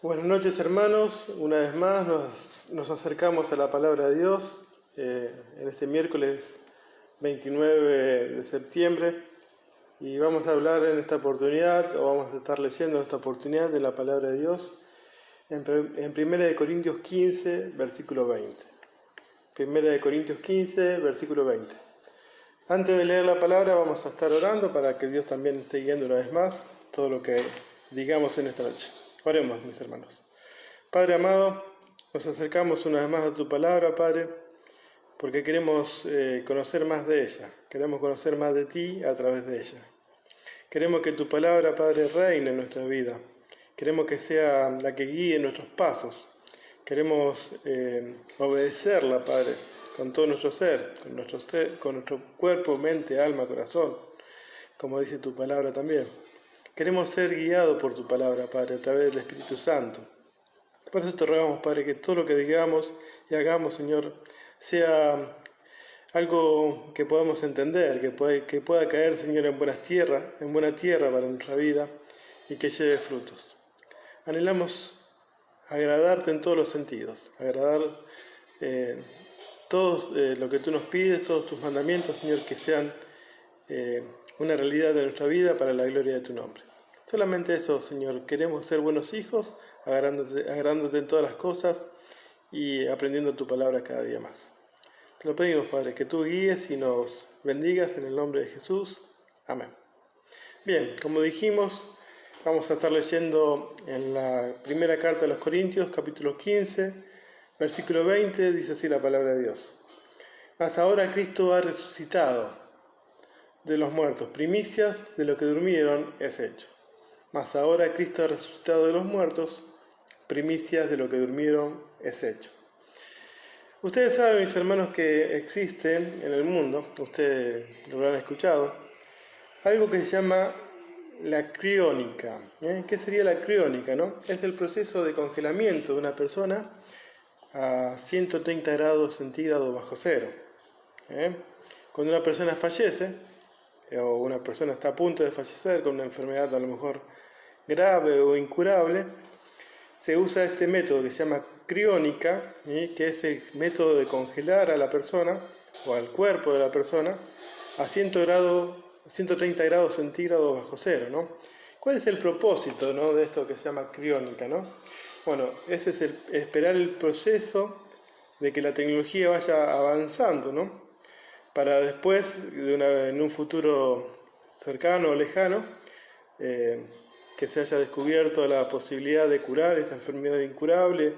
Buenas noches, hermanos. Una vez más nos acercamos a la palabra de Dios en este miércoles 29 de septiembre, y vamos a hablar en esta oportunidad, o vamos a estar leyendo en esta oportunidad, de la palabra de Dios en 1 Corintios 15, versículo 20. 1 Corintios 15, versículo 20. Antes de leer la palabra vamos a estar orando para que Dios también esté guiando una vez más todo lo que digamos en esta noche. Oremos, mis hermanos. Padre amado, nos acercamos una vez más a tu palabra, Padre, porque queremos conocer más de ella, queremos conocer más de ti a través de ella. Queremos que tu palabra, Padre, reine en nuestra vida, queremos que sea la que guíe nuestros pasos, queremos obedecerla, Padre, con todo nuestro ser, con nuestro cuerpo, mente, alma, corazón, como dice tu palabra también. Queremos ser guiados por tu palabra, Padre, a través del Espíritu Santo. Por eso te rogamos, Padre, que todo lo que digamos y hagamos, Señor, sea algo que podamos entender, que pueda caer, Señor, en buena tierra para nuestra vida, y que lleve frutos. Anhelamos agradarte en todos los sentidos, agradar todo lo que tú nos pides, todos tus mandamientos, Señor, que sean una realidad de nuestra vida para la gloria de tu nombre. Solamente eso, Señor, queremos ser buenos hijos, agradándote en todas las cosas y aprendiendo tu palabra cada día más. Te lo pedimos, Padre, que tú guíes y nos bendigas en el nombre de Jesús. Amén. Bien, como dijimos, vamos a estar leyendo en la primera carta de los Corintios, capítulo 15, versículo 20, dice así la palabra de Dios. Mas ahora Cristo ha resucitado de los muertos, primicias de lo que durmieron es hecho. Mas ahora Cristo ha resucitado de los muertos, primicias de lo que durmieron es hecho. Ustedes saben, mis hermanos, que existe en el mundo, ustedes lo habrán escuchado, algo que se llama la criónica. ¿Qué sería la criónica, no? Es el proceso de congelamiento de una persona a 130 grados centígrados bajo cero. Cuando una persona fallece, o una persona está a punto de fallecer con una enfermedad a lo mejor grave o incurable, se usa este método que se llama criónica, que es el método de congelar a la persona o al cuerpo de la persona a 130 grados centígrados bajo cero, ¿no? ¿Cuál es el propósito, ¿no?, de esto que se llama criónica, ¿no? Bueno, ese es esperar el proceso de que la tecnología vaya avanzando, ¿no?, para después, en un futuro cercano o lejano, que se haya descubierto la posibilidad de curar esa enfermedad incurable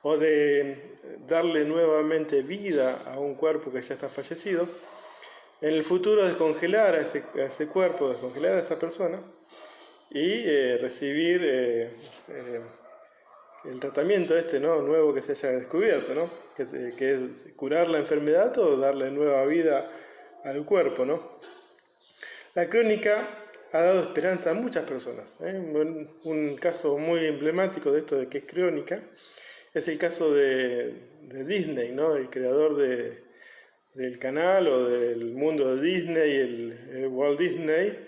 o de darle nuevamente vida a un cuerpo que ya está fallecido. En el futuro descongelar a ese cuerpo, descongelar a esa persona y recibir el tratamiento ¿no?, nuevo que se haya descubierto, ¿no?, que es curar la enfermedad o darle nueva vida al cuerpo, ¿no? La crónica ha dado esperanza a muchas personas. Un caso muy emblemático de esto de que es crónica es el caso de Disney, ¿no?, el creador del canal o del mundo de Disney, el Walt Disney,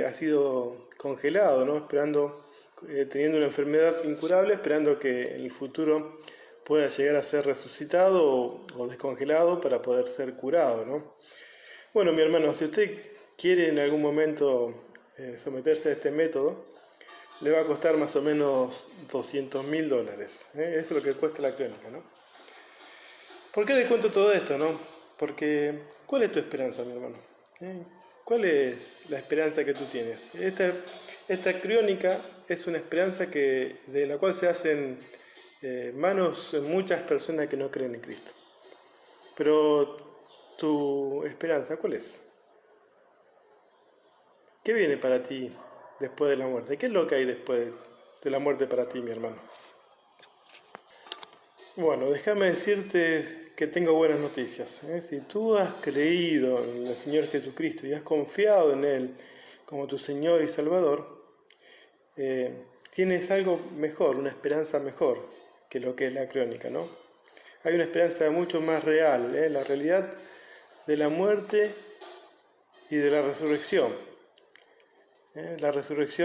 ha sido congelado, ¿no?, teniendo una enfermedad incurable, esperando que en el futuro pueda llegar a ser resucitado o descongelado para poder ser curado, ¿no? Bueno, mi hermano, si usted quiere en algún momento someterse a este método, le va a costar más o menos $200.000. Eso es lo que cuesta la crónica, ¿no? ¿Por qué le cuento todo esto, no? Porque, ¿cuál es tu esperanza, mi hermano? ¿Cuál es la esperanza que tú tienes? Esta crónica es una esperanza de la cual se hacen manos muchas personas que no creen en Cristo. Pero, ¿tu esperanza cuál es? ¿Qué viene para ti después de la muerte? ¿Qué es lo que hay después de la muerte para ti, mi hermano? Bueno, déjame decirte que tengo buenas noticias. Si tú has creído en el Señor Jesucristo y has confiado en Él como tu Señor y Salvador, tienes algo mejor, una esperanza mejor que lo que es la crónica, ¿no? Hay una esperanza mucho más real, la realidad de la muerte y de la resurrección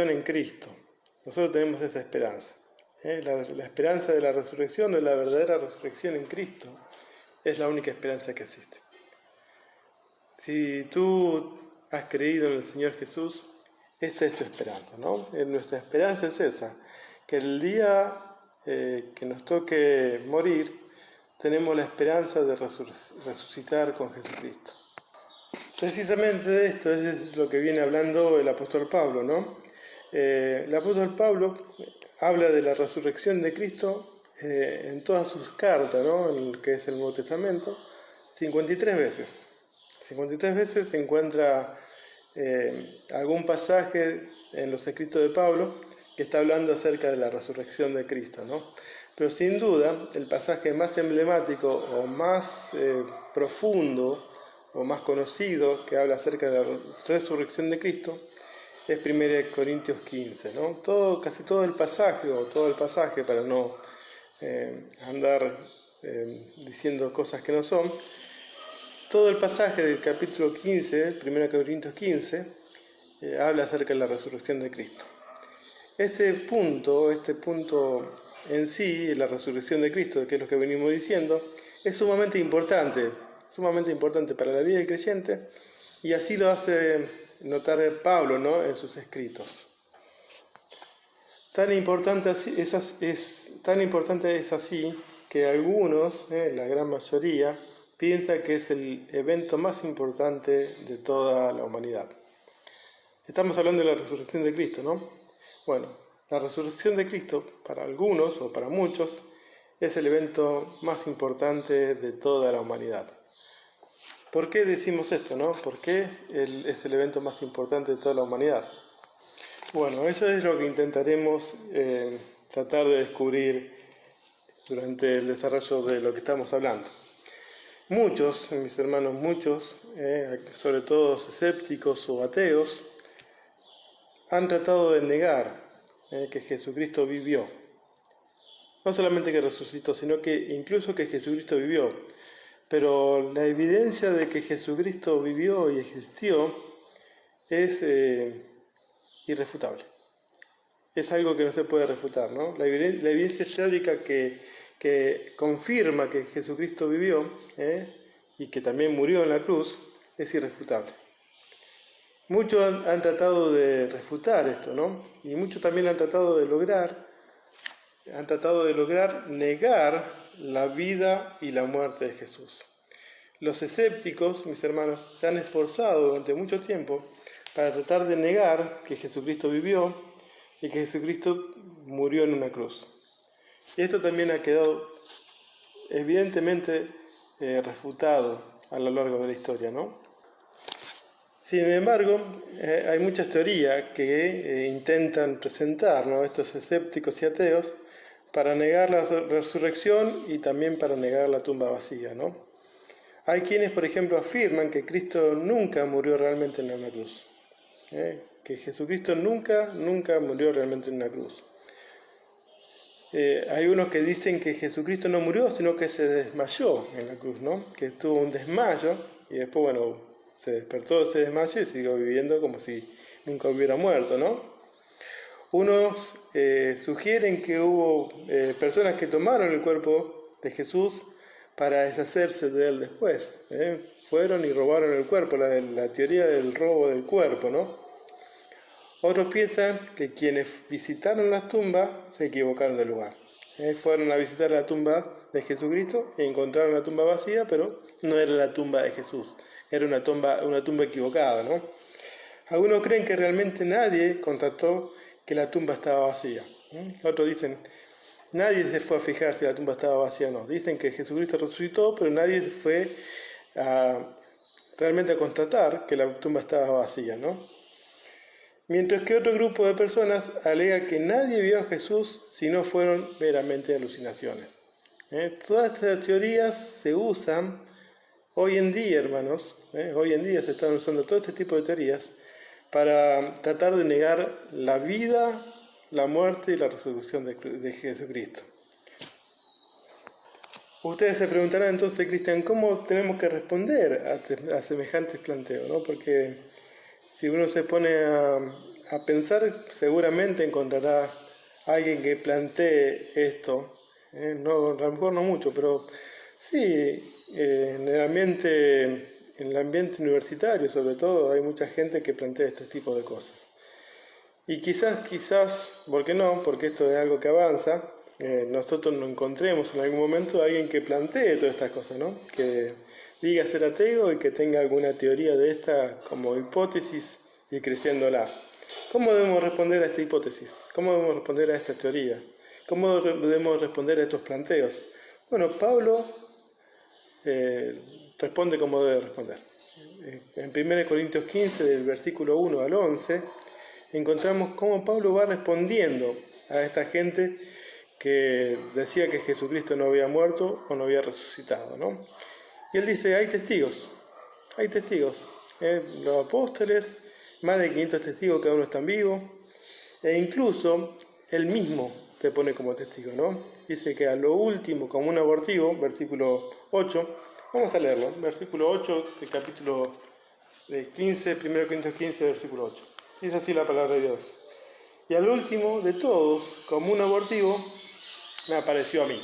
en Cristo. Nosotros tenemos esa esperanza. La esperanza de la resurrección, de la verdadera resurrección en Cristo, es la única esperanza que existe. Si tú has creído en el Señor Jesús, esta es tu esperanza, ¿no? Nuestra esperanza es esa, que el día que nos toque morir, tenemos la esperanza de resucitar con Jesucristo. Precisamente de esto es lo que viene hablando el apóstol Pablo, ¿no? El apóstol Pablo habla de la resurrección de Cristo en todas sus cartas, ¿no? En lo que es el Nuevo Testamento, 53 veces. 53 veces se encuentra algún pasaje en los escritos de Pablo que está hablando acerca de la resurrección de Cristo, ¿no? Pero sin duda, el pasaje más emblemático o más profundo o más conocido que habla acerca de la resurrección de Cristo es 1 Corintios 15, ¿no? Casi todo el pasaje, para no andar diciendo cosas que no son, todo el pasaje del capítulo 15, 1 Corintios 15, habla acerca de la resurrección de Cristo. Este punto en sí, la resurrección de Cristo, que es lo que venimos diciendo, es sumamente importante para la vida del creyente, y así lo hace notar Pablo, ¿no? En sus escritos. Tan importante es así que algunos, la gran mayoría, piensan que es el evento más importante de toda la humanidad. Estamos hablando de la resurrección de Cristo, ¿no? Bueno, la resurrección de Cristo, para algunos o para muchos, es el evento más importante de toda la humanidad. ¿Por qué decimos esto, no? ¿Por qué es el evento más importante de toda la humanidad? Bueno, eso es lo que intentaremos tratar de descubrir durante el desarrollo de lo que estamos hablando. Muchos, mis hermanos, sobre todo escépticos o ateos, han tratado de negar que Jesucristo vivió. No solamente que resucitó, sino que incluso que Jesucristo vivió. Pero la evidencia de que Jesucristo vivió y existió es irrefutable. Es algo que no se puede refutar, ¿no? La evidencia teórica que confirma que Jesucristo vivió y que también murió en la cruz es irrefutable. Muchos han tratado de refutar esto, ¿no? Y muchos también han tratado de lograr negar la vida y la muerte de Jesús. Los escépticos, mis hermanos, se han esforzado durante mucho tiempo para tratar de negar que Jesucristo vivió y que Jesucristo murió en una cruz. Y esto también ha quedado evidentemente refutado a lo largo de la historia, ¿no? Sin embargo, hay muchas teorías que intentan presentar, ¿no?, estos escépticos y ateos para negar la resurrección y también para negar la tumba vacía, ¿no? Hay quienes, por ejemplo, afirman que Cristo nunca murió realmente en una cruz, que Jesucristo nunca murió realmente en una cruz. Hay unos que dicen que Jesucristo no murió, sino que se desmayó en la cruz, ¿no? Que tuvo un desmayo y después, bueno, se despertó de ese desmayo y siguió viviendo como si nunca hubiera muerto, ¿no? Unos sugieren que hubo personas que tomaron el cuerpo de Jesús para deshacerse de él después. Fueron y robaron el cuerpo, la teoría del robo del cuerpo, ¿no? Otros piensan que quienes visitaron las tumbas se equivocaron de lugar. Fueron a visitar la tumba de Jesucristo y encontraron la tumba vacía, pero no era la tumba de Jesús, era una tumba equivocada, ¿no? Algunos creen que realmente nadie constató que la tumba estaba vacía. Otros dicen, nadie se fue a fijar si la tumba estaba vacía o no. Dicen que Jesucristo resucitó, pero nadie fue realmente a constatar que la tumba estaba vacía, ¿no? Mientras que otro grupo de personas alega que nadie vio a Jesús si no fueron meramente alucinaciones. Todas estas teorías se usan hoy en día, hermanos. Hoy en día se están usando todo este tipo de teorías para tratar de negar la vida, la muerte y la resurrección de Jesucristo. Ustedes se preguntarán entonces, Cristian, ¿cómo tenemos que responder a semejantes planteos, ¿no? Porque si uno se pone a pensar, seguramente encontrará alguien que plantee esto, no, a lo mejor no mucho, pero sí, en el ambiente universitario sobre todo, hay mucha gente que plantea este tipo de cosas. Y quizás, ¿por qué no? Porque esto es algo que avanza, nosotros nos encontremos en algún momento a alguien que plantee todas estas cosas, ¿no? Que diga ser ateo y que tenga alguna teoría de esta como hipótesis y creyéndola. ¿Cómo debemos responder a esta hipótesis? ¿Cómo debemos responder a esta teoría? ¿Cómo debemos responder a estos planteos? Bueno, Pablo responde como debe responder. En 1 Corintios 15, del versículo 1 al 11, encontramos cómo Pablo va respondiendo a esta gente que decía que Jesucristo no había muerto o no había resucitado, ¿no? Y él dice, hay testigos, los apóstoles, más de 500 testigos, cada uno están vivos, e incluso él mismo te pone como testigo, ¿no? Dice que a lo último, como un abortivo, versículo 8, vamos a leerlo, versículo 8 del capítulo 15, 1 Corintios 15, versículo 8. Dice así la palabra de Dios. Y al último de todos, como un abortivo, me apareció a mí.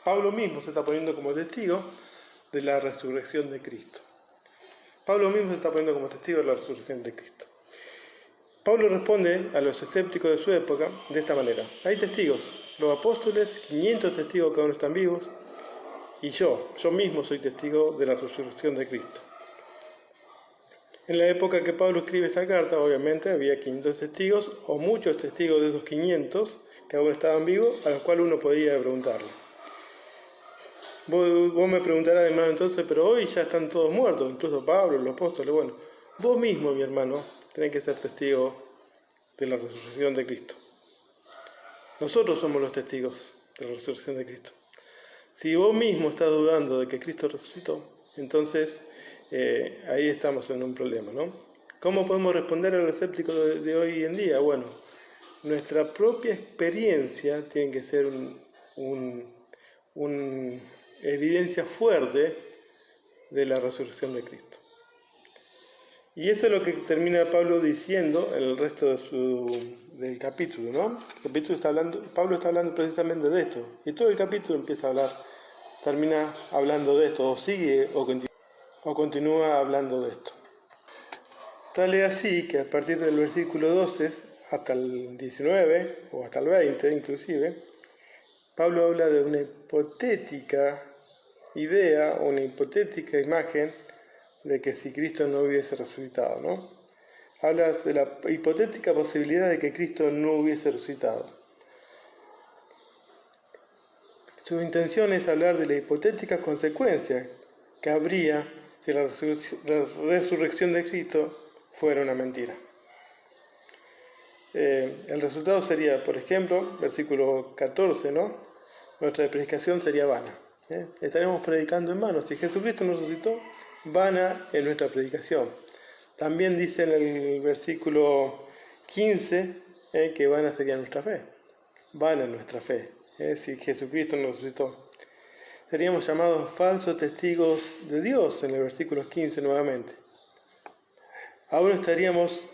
Pablo mismo se está poniendo como testigo de la resurrección de Cristo. Pablo mismo se está poniendo como testigo de la resurrección de Cristo. Pablo responde a los escépticos de su época de esta manera. Hay testigos, los apóstoles, 500 testigos, cada uno están vivos, y yo mismo soy testigo de la resurrección de Cristo. En la época que Pablo escribe esta carta, obviamente había 500 testigos, o muchos testigos de esos 500, que aún estaban vivos, a los cuales uno podía preguntarle. Vos me preguntarás, hermano, entonces, pero hoy ya están todos muertos, incluso Pablo, los apóstoles. Bueno, vos mismo, mi hermano, tenés que ser testigo de la resurrección de Cristo. Nosotros somos los testigos de la resurrección de Cristo. Si vos mismo estás dudando de que Cristo resucitó, entonces ahí estamos en un problema, ¿no? ¿Cómo podemos responder a los escépticos de hoy en día? Bueno, nuestra propia experiencia tiene que ser una evidencia fuerte de la resurrección de Cristo. Y esto es lo que termina Pablo diciendo en el resto del capítulo, ¿no? Pablo está hablando precisamente de esto. Y todo el capítulo termina hablando de esto, o sigue o continúa hablando de esto. Tal es así que a partir del versículo 12 hasta el 19, o hasta el 20 inclusive, Pablo habla de una hipotética idea, una hipotética imagen de que si Cristo no hubiese resucitado, ¿no? Habla de la hipotética posibilidad de que Cristo no hubiese resucitado. Su intención es hablar de la hipotética consecuencia que habría si la resurrección de Cristo fuera una mentira. El resultado sería, por ejemplo, versículo 14, ¿no? Nuestra predicación sería vana. Estaremos predicando en vano. Si Jesucristo no resucitó, vana es nuestra predicación. También dice en el versículo 15 que vana sería nuestra fe. Vana es nuestra fe, si Jesucristo no resucitó. Seríamos llamados falsos testigos de Dios en el versículo 15 nuevamente. Aún estaríamos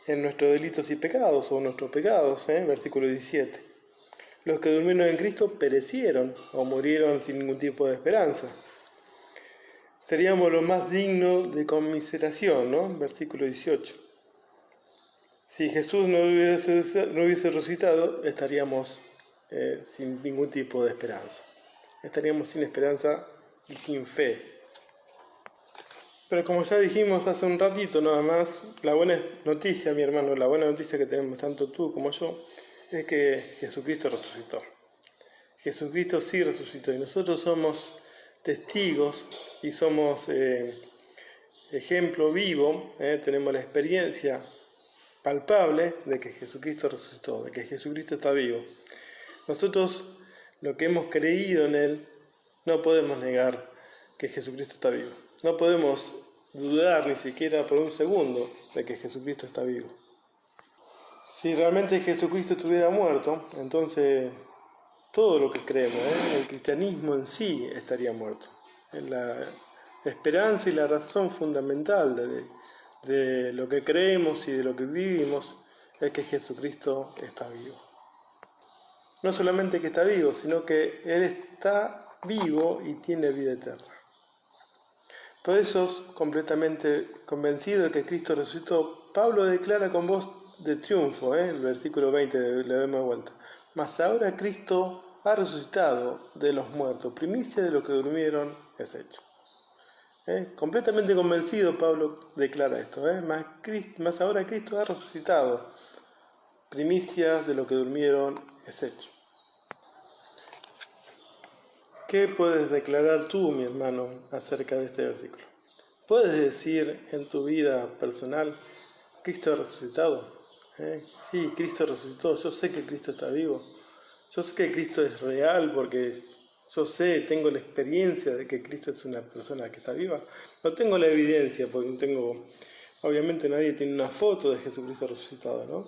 en nuestros delitos y pecados, o nuestros pecados, versículo 17. Los que durmieron en Cristo perecieron o murieron sin ningún tipo de esperanza. Seríamos los más dignos de conmiseración, ¿no? Versículo 18. Si Jesús no hubiese resucitado, estaríamos sin ningún tipo de esperanza. Estaríamos sin esperanza y sin fe. Pero como ya dijimos hace un ratito nada más, la buena noticia, mi hermano, la buena noticia que tenemos tanto tú como yo, es que Jesucristo resucitó. Jesucristo sí resucitó y nosotros somos testigos y somos ejemplo vivo, tenemos la experiencia palpable de que Jesucristo resucitó, de que Jesucristo está vivo. Nosotros, lo que hemos creído en Él, no podemos negar que Jesucristo está vivo. No podemos dudar ni siquiera por un segundo de que Jesucristo está vivo. Si realmente Jesucristo estuviera muerto, entonces todo lo que creemos, el cristianismo en sí estaría muerto. La esperanza y la razón fundamental de lo que creemos y de lo que vivimos es que Jesucristo está vivo. No solamente que está vivo, sino que Él está vivo y tiene vida eterna. Por eso, completamente convencido de que Cristo resucitó, Pablo declara con voz de triunfo, el versículo 20, le doy más vuelta. Mas ahora Cristo ha resucitado de los muertos, primicia de los que durmieron es hecho. Completamente convencido, Pablo declara esto. Mas ahora Cristo ha resucitado, primicia de los que durmieron es hecho. ¿Qué puedes declarar tú, mi hermano, acerca de este versículo? ¿Puedes decir en tu vida personal, Cristo ha resucitado? Sí, Cristo resucitó, yo sé que Cristo está vivo. Yo sé que Cristo es real porque yo sé, tengo la experiencia de que Cristo es una persona que está viva. No tengo la evidencia porque no tengo, obviamente nadie tiene una foto de Jesucristo resucitado, ¿no?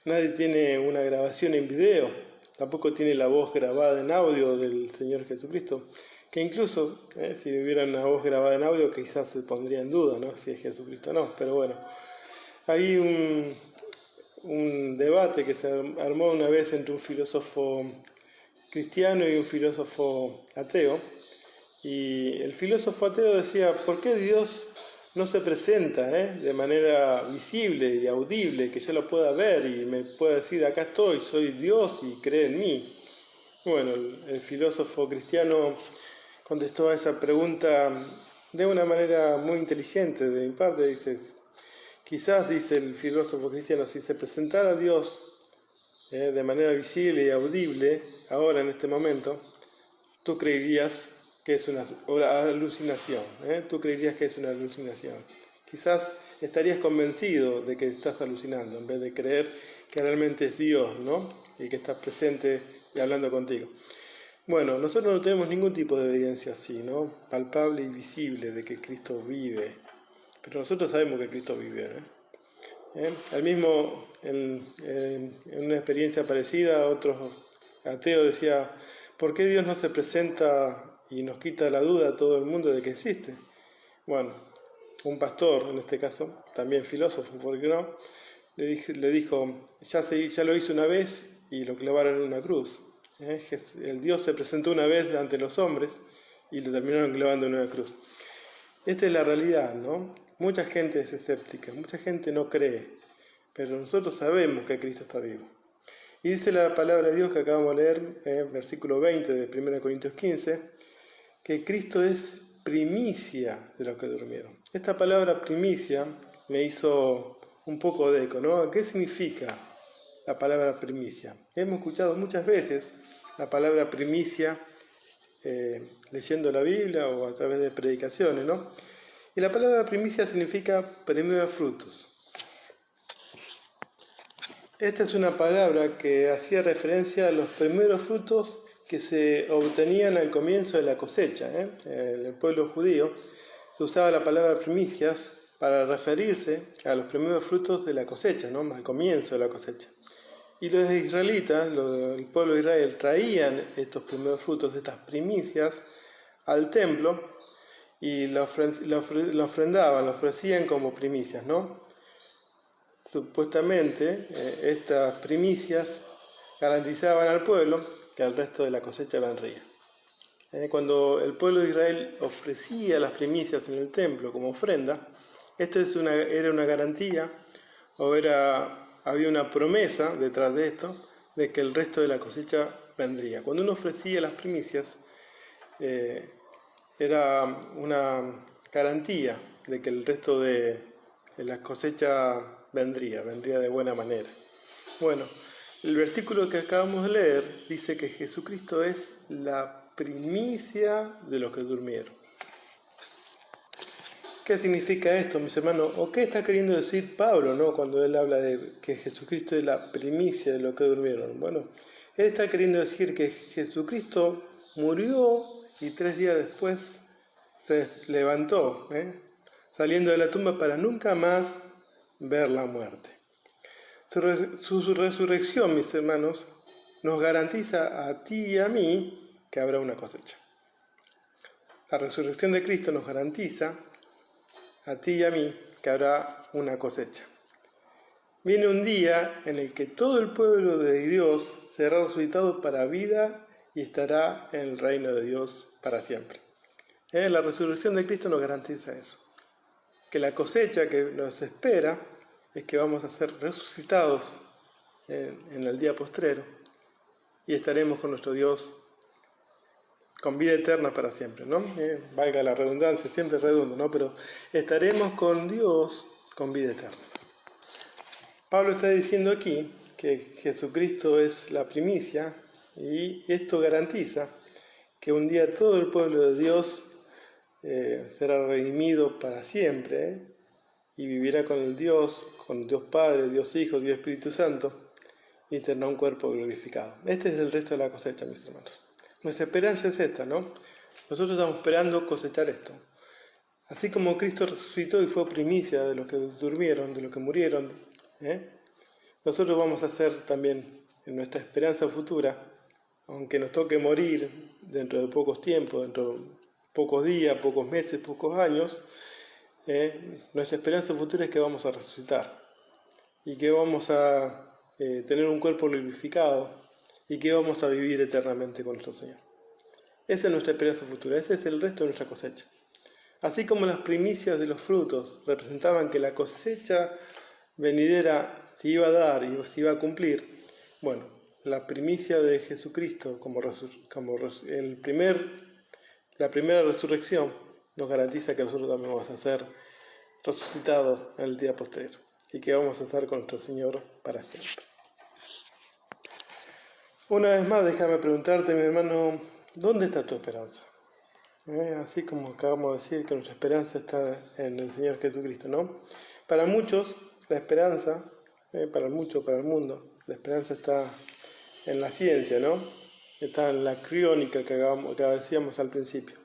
Nadie tiene una grabación en video, tampoco tiene la voz grabada en audio del Señor Jesucristo, que incluso, si hubiera una voz grabada en audio, quizás se pondría en duda, ¿no? Si es Jesucristo o no, pero bueno. Hay un debate que se armó una vez entre un filósofo cristiano y un filósofo ateo, y el filósofo ateo decía, ¿por qué Dios no se presenta de manera visible y audible, que yo lo pueda ver y me pueda decir, acá estoy, soy Dios y cree en mí? Bueno, el filósofo cristiano contestó a esa pregunta de una manera muy inteligente de mi parte. Dice, quizás, dice el filósofo cristiano, si se presentara Dios de manera visible y audible, ahora en este momento, tú creerías que es una alucinación. Tú creerías que es una alucinación. Quizás estarías convencido de que estás alucinando, en vez de creer que realmente es Dios, ¿no? Y que está presente y hablando contigo. Bueno, nosotros no tenemos ningún tipo de evidencia así, ¿no? Palpable y visible de que Cristo vive. Pero nosotros sabemos que Cristo vive, Al mismo, en una experiencia parecida, otro ateo decía, ¿por qué Dios no se presenta y nos quita la duda a todo el mundo de que existe? Bueno, un pastor, en este caso, también filósofo, ¿por qué no? Le dijo, ya lo hizo una vez y lo clavaron en una cruz. El Dios se presentó una vez ante los hombres y lo terminaron clavando en una cruz. Esta es la realidad, ¿no? Mucha gente es escéptica, mucha gente no cree, pero nosotros sabemos que Cristo está vivo. Y dice la palabra de Dios que acabamos de leer, versículo 20 de 1 Corintios 15, que Cristo es primicia de los que durmieron. Esta palabra primicia me hizo un poco de eco, ¿no? ¿Qué significa la palabra primicia? Hemos escuchado muchas veces la palabra primicia leyendo la Biblia o a través de predicaciones, ¿no? Y la palabra primicia significa primeros frutos. Esta es una palabra que hacía referencia a los primeros frutos que se obtenían al comienzo de la cosecha. En el pueblo judío se usaba la palabra primicias para referirse a los primeros frutos de la cosecha, ¿no? Al comienzo de la cosecha. Y los israelitas, el pueblo de Israel, traían estos primeros frutos, estas primicias, al templo y la ofrendaban, la ofrecían como primicias, ¿no? Supuestamente, estas primicias garantizaban al pueblo que el resto de la cosecha vendría. Cuando el pueblo de Israel ofrecía las primicias en el templo como ofrenda, esto era una garantía o había una promesa detrás de esto de que el resto de la cosecha vendría. Cuando uno ofrecía las primicias, era una garantía de que el resto de la cosecha vendría de buena manera. Bueno, el versículo que acabamos de leer dice que Jesucristo es la primicia de los que durmieron. ¿Qué significa esto, mis hermanos? ¿O qué está queriendo decir Pablo, ¿no? Cuando él habla de que Jesucristo es la primicia de los que durmieron? Bueno, él está queriendo decir que Jesucristo murió y 3 días después se levantó, saliendo de la tumba para nunca más ver la muerte. Su resurrección, mis hermanos, nos garantiza a ti y a mí que habrá una cosecha. La resurrección de Cristo nos garantiza a ti y a mí que habrá una cosecha. Viene un día en el que todo el pueblo de Dios será resucitado para vida y estará en el reino de Dios para siempre. La resurrección de Cristo nos garantiza eso, que la cosecha que nos espera es que vamos a ser resucitados en el día postrero y estaremos con nuestro Dios con vida eterna para siempre, ¿no? Valga la redundancia, siempre redundo, ¿no? Pero estaremos con Dios con vida eterna. Pablo está diciendo aquí que Jesucristo es la primicia y esto garantiza que un día todo el pueblo de Dios será redimido para siempre y vivirá con Dios Padre, Dios Hijo, Dios Espíritu Santo y tendrá un cuerpo glorificado. Este es el resto de la cosecha, mis hermanos. Nuestra esperanza es esta, ¿no? Nosotros estamos esperando cosechar esto. Así como Cristo resucitó y fue primicia de los que durmieron, de los que murieron, nosotros vamos a hacer también en nuestra esperanza futura, aunque nos toque morir dentro de pocos tiempos, dentro de pocos días, pocos meses, pocos años, nuestra esperanza futura es que vamos a resucitar y que vamos a tener un cuerpo glorificado y que vamos a vivir eternamente con nuestro Señor. Esa es nuestra esperanza futura, ese es el resto de nuestra cosecha. Así como las primicias de los frutos representaban que la cosecha venidera se iba a dar y se iba a cumplir, bueno, la primicia de Jesucristo como la primera resurrección nos garantiza que nosotros también vamos a ser resucitados en el día postrero y que vamos a estar con nuestro Señor para siempre. Una vez más, déjame preguntarte, mi hermano, ¿dónde está tu esperanza? Así como acabamos de decir que nuestra esperanza está en el Señor Jesucristo, ¿no? Para muchos, la esperanza, para el mundo, la esperanza está en la ciencia, ¿no? Está en la criónica que decíamos al principio.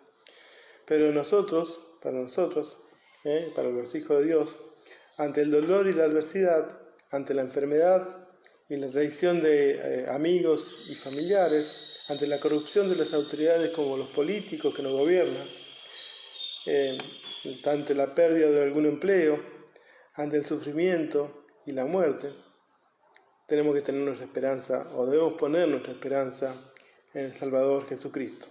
Pero para nosotros, para los hijos de Dios, ante el dolor y la adversidad, ante la enfermedad y la traición de amigos y familiares, ante la corrupción de las autoridades como los políticos que nos gobiernan, ante la pérdida de algún empleo, ante el sufrimiento y la muerte, tenemos que tener nuestra esperanza, o debemos poner nuestra esperanza en el Salvador Jesucristo,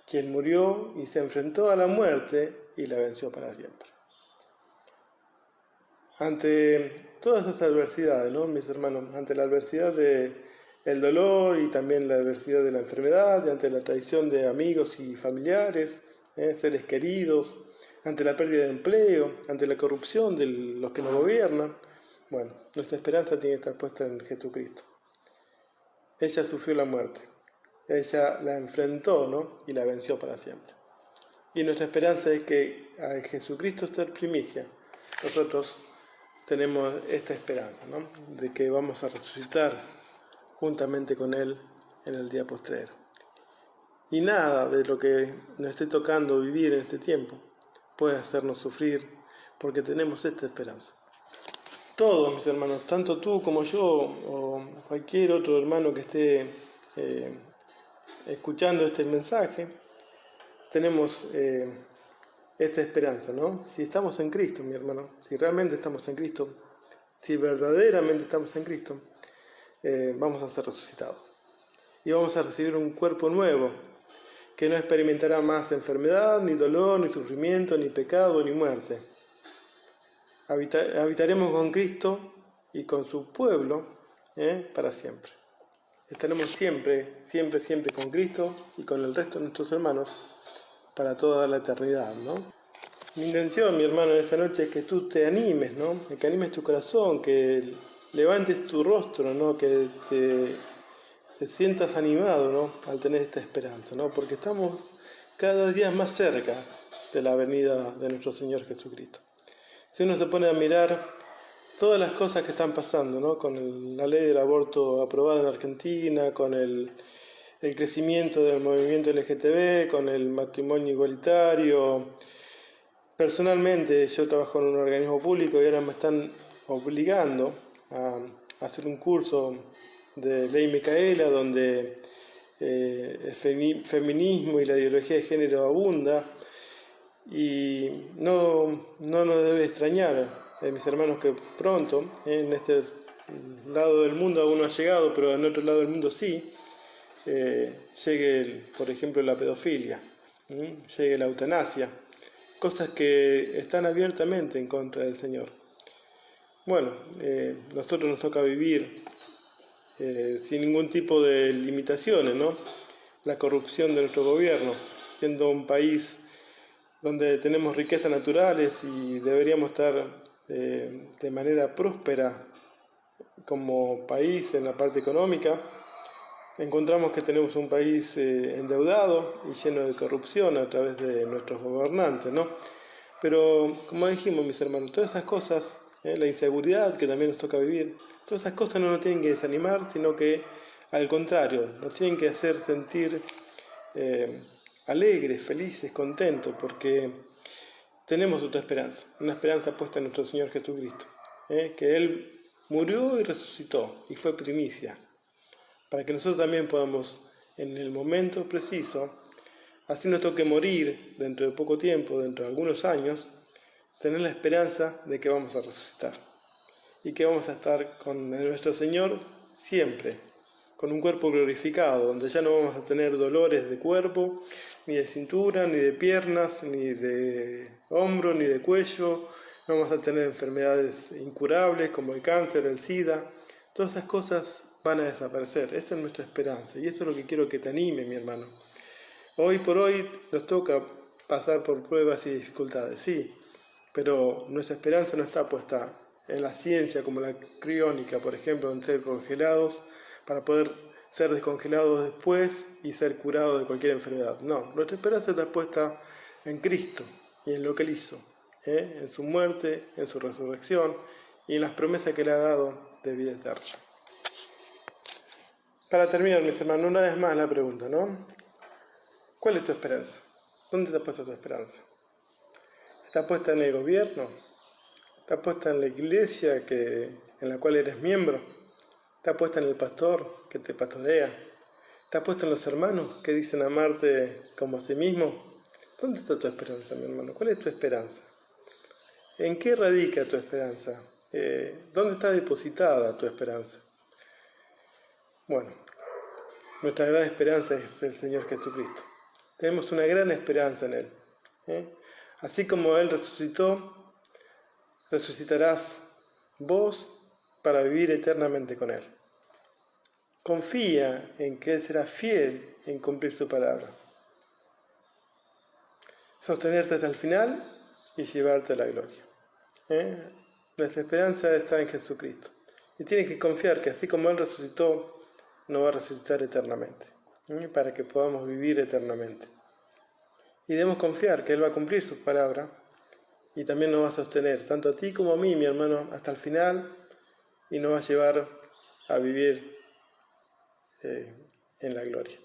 quien murió y se enfrentó a la muerte y la venció para siempre. Ante todas esas adversidades, ¿no, mis hermanos? Ante la adversidad del dolor y también la adversidad de la enfermedad, y ante la traición de amigos y familiares, seres queridos, ante la pérdida de empleo, ante la corrupción de los que nos gobiernan, bueno, nuestra esperanza tiene que estar puesta en Jesucristo. Ella sufrió la muerte, ella la enfrentó, ¿no? Y la venció para siempre. Y nuestra esperanza es que al Jesucristo ser primicia, nosotros tenemos esta esperanza, ¿no? De que vamos a resucitar juntamente con Él en el día postrero. Y nada de lo que nos esté tocando vivir en este tiempo puede hacernos sufrir, porque tenemos esta esperanza. Todos, mis hermanos, tanto tú como yo, o cualquier otro hermano que esté escuchando este mensaje, tenemos esta esperanza, ¿no? Si estamos en Cristo, mi hermano, si realmente estamos en Cristo, si verdaderamente estamos en Cristo, vamos a ser resucitados. Y vamos a recibir un cuerpo nuevo, que no experimentará más enfermedad, ni dolor, ni sufrimiento, ni pecado, ni muerte. Habitaremos con Cristo y con su pueblo para siempre. Estaremos siempre con Cristo y con el resto de nuestros hermanos para toda la eternidad, ¿no? Mi intención, mi hermano, en esta noche es que tú te animes, ¿no? Que animes tu corazón, que levantes tu rostro, ¿no? Que te sientas animado, ¿no? Al tener esta esperanza, ¿no? Porque estamos cada día más cerca de la venida de nuestro Señor Jesucristo. Si uno se pone a mirar todas las cosas que están pasando, ¿no? Con la ley del aborto aprobada en Argentina, con el crecimiento del movimiento LGTB, con el matrimonio igualitario. Personalmente, yo trabajo en un organismo público y ahora me están obligando a hacer un curso de ley Micaela, donde el feminismo y la ideología de género abunda. Y no nos debe extrañar, mis hermanos, que pronto, en este lado del mundo aún no ha llegado, pero en otro lado del mundo sí, llegue, por ejemplo, la pedofilia, llegue la eutanasia, cosas que están abiertamente en contra del Señor. Bueno, nosotros nos toca vivir sin ningún tipo de limitaciones, ¿no? La corrupción de nuestro gobierno, siendo un país donde tenemos riquezas naturales y deberíamos estar de manera próspera como país en la parte económica, encontramos que tenemos un país endeudado y lleno de corrupción a través de nuestros gobernantes, ¿no? Pero, como dijimos, mis hermanos, todas esas cosas, la inseguridad que también nos toca vivir, todas esas cosas no nos tienen que desanimar, sino que, al contrario, nos tienen que hacer sentir alegres, felices, contentos, porque tenemos otra esperanza, una esperanza puesta en nuestro Señor Jesucristo, que Él murió y resucitó y fue primicia, para que nosotros también podamos, en el momento preciso, así nos toque morir dentro de poco tiempo, dentro de algunos años, tener la esperanza de que vamos a resucitar y que vamos a estar con nuestro Señor siempre, con un cuerpo glorificado, donde ya no vamos a tener dolores de cuerpo, ni de cintura, ni de piernas, ni de hombro, ni de cuello. No vamos a tener enfermedades incurables como el cáncer, el SIDA. Todas esas cosas van a desaparecer. Esta es nuestra esperanza y eso es lo que quiero que te anime, mi hermano. Hoy por hoy nos toca pasar por pruebas y dificultades, sí, pero nuestra esperanza no está puesta en la ciencia como la criónica, por ejemplo, en ser congelados para poder ser descongelados después y ser curados de cualquier enfermedad. No, nuestra esperanza está puesta en Cristo y en lo que Él hizo, en su muerte, en su resurrección y en las promesas que le ha dado de vida eterna. Para terminar, mis hermanos, una vez más la pregunta, ¿no? ¿Cuál es tu esperanza? ¿Dónde está puesta tu esperanza? ¿Está puesta en el gobierno? ¿Está puesta en la iglesia en la cual eres miembro? ¿Está puesta en el pastor que te pastorea? ¿Está puesta en los hermanos que dicen amarte como a sí mismo? ¿Dónde está tu esperanza, mi hermano? ¿Cuál es tu esperanza? ¿En qué radica tu esperanza? ¿Dónde está depositada tu esperanza? Bueno, nuestra gran esperanza es el Señor Jesucristo. Tenemos una gran esperanza en Él. Así como Él resucitó, resucitarás vos para vivir eternamente con Él. Confía en que Él será fiel en cumplir su palabra. Sostenerte hasta el final y llevarte a la gloria. Nuestra esperanza está en Jesucristo. Y tienes que confiar que así como Él resucitó, nos va a resucitar eternamente. Para que podamos vivir eternamente. Y debemos confiar que Él va a cumplir su palabra y también nos va a sostener, tanto a ti como a mí, mi hermano, hasta el final y nos va a llevar a vivir en la gloria.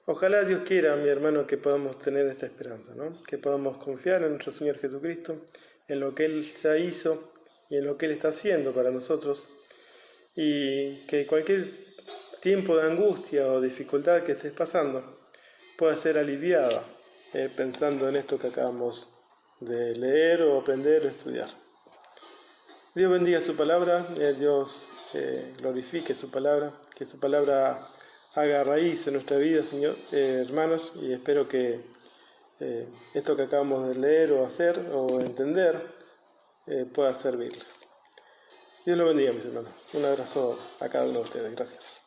Ojalá Dios quiera, mi hermano, que podamos tener esta esperanza, ¿no? Que podamos confiar en nuestro Señor Jesucristo, en lo que Él ya hizo y en lo que Él está haciendo para nosotros y que cualquier tiempo de angustia o dificultad que estés pasando pueda ser aliviada pensando en esto que acabamos de leer o aprender o estudiar. Dios bendiga su palabra, Dios glorifique su palabra, que su palabra haga raíz en nuestra vida, Señor, hermanos, y espero que esto que acabamos de leer o hacer o entender pueda servirles. Dios lo bendiga, mis hermanos. Un abrazo a cada uno de ustedes. Gracias.